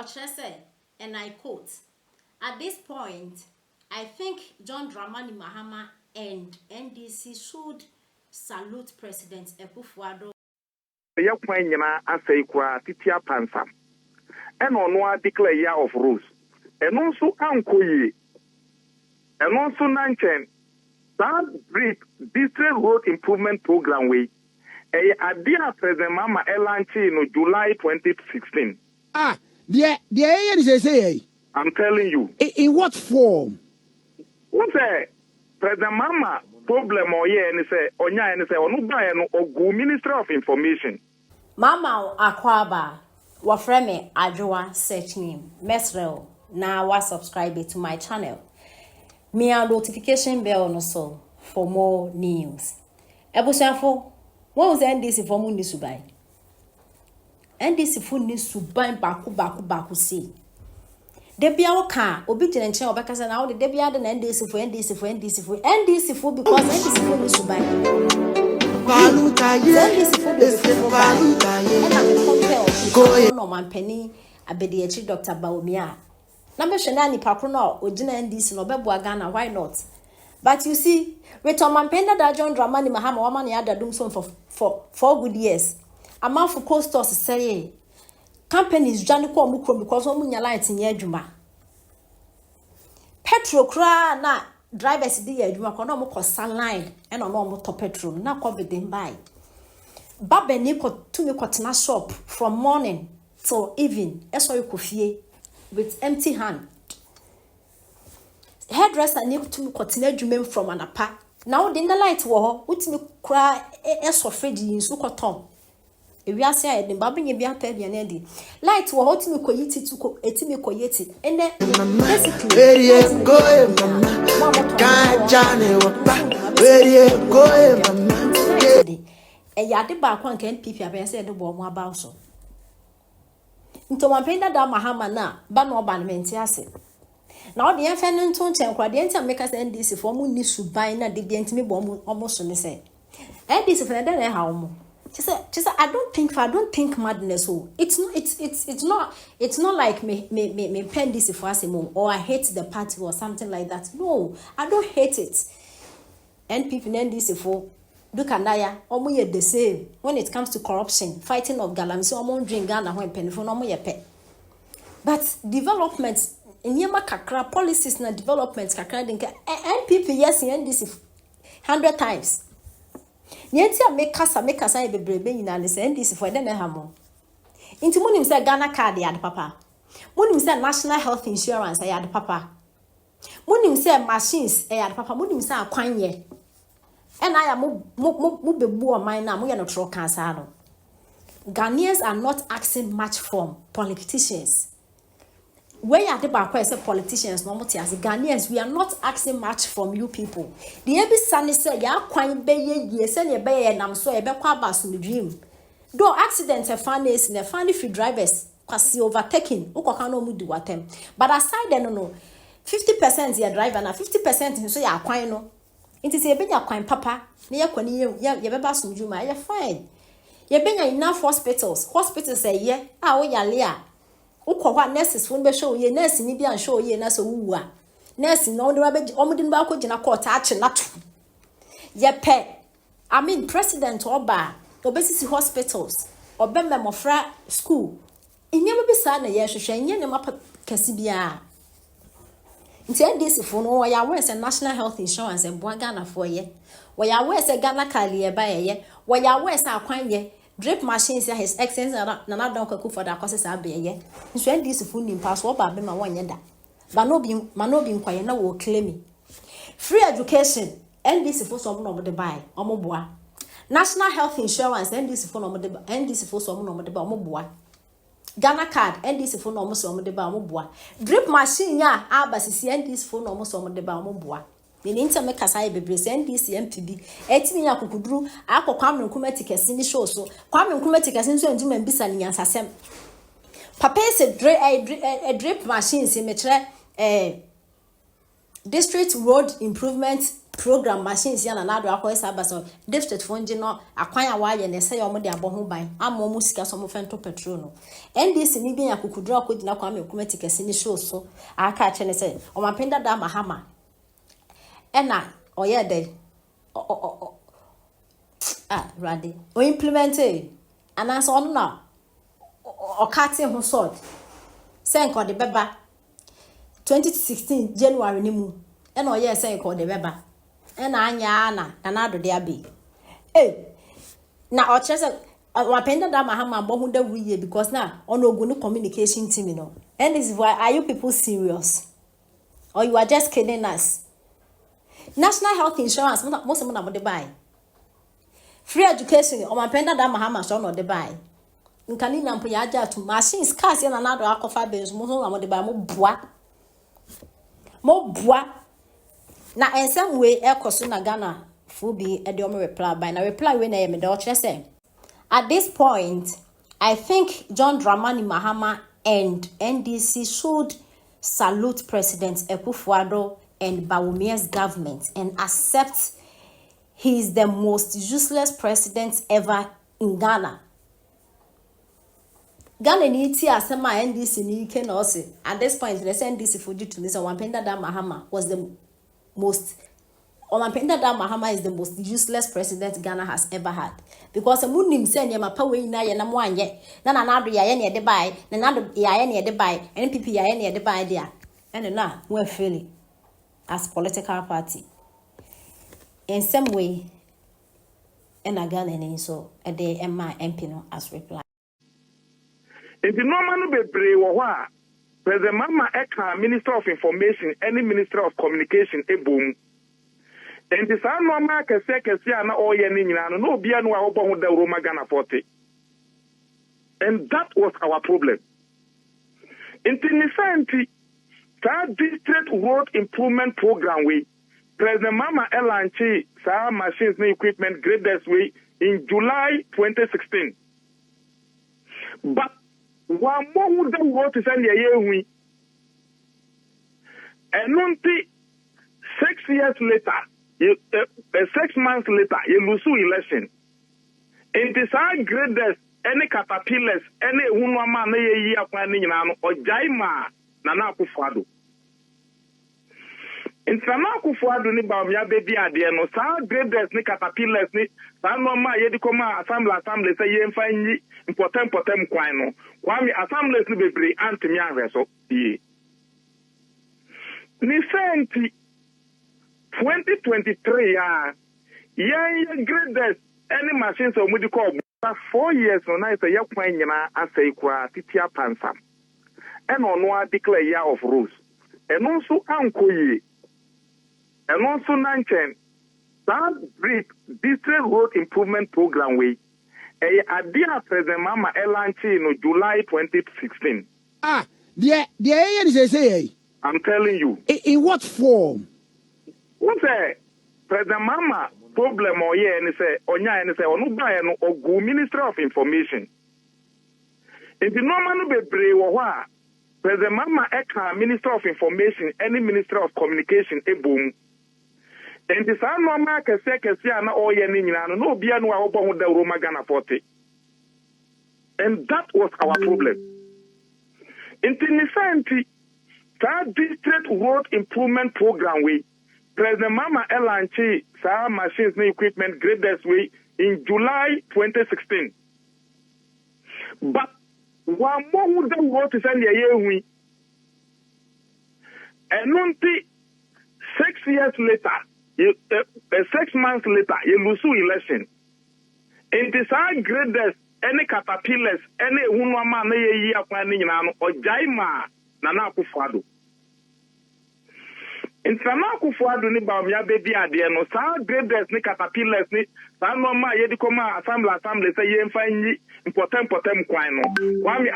Ochese, and I quote, at this point, I think John Dramani Mahama and NDC should salute President Akuffo. Ya kwanyina asai kwa titia pansa. And on declare year of rules. And also ankoyi. And also nanchen. That district road improvement program way. Idea President Mama Elanchi in July 2016. I'm telling you. In what form? What's a President Mama problem or yeah and say onya and say onu ogu Ministry of Information. Mama Akwaba wafreme Addo search name. Mesrel now wa subscribe to my channel. Me a notification bell no so for more news. Ebusiafo, what was NDC for mu ni subai? NDC for ni subai baku see. Debia waka obi gene nchen obekasa na wo de debia de na NDC for because NDC for ni subai. Valuta ye, no man penny abedi Dr. Bawumia. Number shenani pakuno ojina NDC no bebo Ghana, why not? But you see, with man penda da John Dramani Mahama woman ya da dum so for 4 good years. A man for coasters say companies jani ko mukro because omu nya light in adwuma. Petrol kra na drivers di adwuma ko na mo ko sunline e no mo to petrol na ko bidin buy. Baba ni ko tumi ko tena shop from morning till evening. Eso you kofie with empty hand. Hairdresser ni tumi ko tena adwuma from anapa. Now the light wo ho utimi kra eso fredi nsu ko tom. Ewi ase aye dem baba nye bia pa bia na di light wo hot me koyiti tu ko etimi koyeti ene basically go mama ka jane wo pa go mama e ya de ba kwa nkan pipi abe se de bo mo aba so nto man penda da Mahama na ba no ba menti ase na o de en fe no nto nchen kwa de ntia make say NDC for mu ni suban na de bia ntimi bo mo so ne se NDC for na de ha omo. She said, I don't think madness. Oh, it's not like me pen this for us or I hate the party or something like that. No, I don't hate it. And people in this for look at Naya, almost the same when it comes to corruption, fighting of galam. So I'm drink Ghana when penny for no more pet. But developments in Yama Kakra policies and developments Kakra and people yes in this 100 times. Nienti a make kasa bebrebe nyina ne se NDC for dem ha mo. Inti munim se Ghana card ya de papa. Munim se national health insurance ya de papa. Munim se machines ya de papa. Munim se akwanye. E na ya mo bebu o man na mo ye no tro cancer no. Ghanaians are not asking much from politicians. Where you are the politicians, no Ghanaians, we are not asking much from you people. The every Sunday say, ya kwan be ye, send ye be nam so ye be kwa bas in the dream. Though accidents have found is in the funny free drivers, because you overtaking, ukokano mudi watem. But aside then no, 50% ye driver na 50% so ya kwan no. It is ye be ya kwan papa, ne ye kwani ye be bas in the ye fine. Ye be enough hospitals say ye, wo ya lea. Ukwa nurses won be show ye nurse ni bia show ye na so wu a nurse no de ba omudi ba ko gina court ache nato ye pe I mean president oba obesisi hospitals obemme mofra school inyema bi sa na ye hwehwe nye ne mapa kasi bia nti NDC fo no ya we say national health insurance e boa Ghana fo ye we ya we say Ghana kali e ba ye we ya we say akwan ye drip machines ya his excellence na don Akuffo da kwase sa abeye nso NDC fu nim pass wo ba be ma wonye da ba no bi nkwaye na wo claim free education NDC fu so mo de buy omoboa national health insurance NDC fu no de ba omoboa Ghana card NDC fu no mo de ba omoboa drip machine ya abasisi NDC fu no mo de ba omoboa the interme kasa bebre NDC MPB etimi ya kokuduru akokwa mmenkumati kese ni show so kwa mmenkumati kese nso ndima mbisa ni nyansasem papa se drip machine se metre district road improvement program machines yana na Addo akọ esa baso district fonji no akwan a waye na ese yomo de aboho ban amo mu sika so mo fento petrol no NDC ni bi yakukudro akodina kwa me committee kese ni show so aka ache ne se o mapenda da mahama ena oye de ready o implement ana so no na o cutting ho sort sen ko de beba 2016 January ni mu ena oye sen ko de beba ena anya na Addo de abi na o chese wapenda da mahama bo hu da wiye because na on ogun communication team you know. And this is why are you people serious or you are just kidding us? National health insurance most of them dey buy. Free education o wapenda da mahama so no dey buy. Nkani na mpo ya aja to machines cars na Addo akofa benz mo so na dey buy mo boa na ensem we ekoso na Ghana fubi e de o reply by na reply we na ye me de o kire say at this point I think John Dramani Mahama and NDC should salute President Akuffo and Bawumia's government and accept he is the most useless president ever in Ghana. Ghana ni ti asema NDC ni ike na ose at this point the NDC fuji to this one penda da Mahama was the most Omampenda da Mahama is the most useless president Ghana has ever had because munim say nyama pa we na ye na mo anye na Addo ya ye na de buy na Addo ya ye na de buy NPP ya ye na de buy there and na we feel as political party in some way and Ghana ni so e de emma MP no as reply. If the normal be pray wa President Mama Eka Minister of Information any Minister of Communication boom. And this are no mark a second, na all ye no bia no obo the Roma Ghana 40. And that was our problem. In the district road improvement program we President Mama Elanchi sa machines and equipment graders way in July 2016. But one more the road is in the year we and 6 years later 6 months later, you lose election. In this graders, any caterpillars, any woman, ye planning or Jaima, Nana Akuffo. In Akuffo, ni Bawumia baby idea, no, sa graders, ni caterpillars, ni, Sanoma, Yedicoma, assembly, say, ye find important quino. Kwame assemblies ni baby, Antimia, so, ye. Ni senti 2023 graders any machines or medical 4 years on I say yakwan nyina asai kwa titia pansam and on declare year of rules and also ankoye and also nanchen that brief district road improvement program way idea President Mama Elanchi in July 2016 I'm telling you In what form? What's that? President Mama problem or yeah and say onya and say onu buy no ogu Minister of Information. In the normal be brave wa President Mama Eka Minister of Information any Minister of Communication boom. And this are normal kese na all ye ni nyina no bia no a obo ho da Roma Ghana 40. And that was our problem. In the district road improvement program we President Mama Elanchi sa machines and equipment graders way in July 2016. But one more would the road is in the year we and 6 years later, 6 months later, you lose election. In this graders, any caterpillars, any woman, ye planning or Jaima, Nana Akuffo. In Akuffo ni Bawumia baby idea no sa graders ni caterpillars ni sa normal yedicoma assembly say ye find important quino. Kwame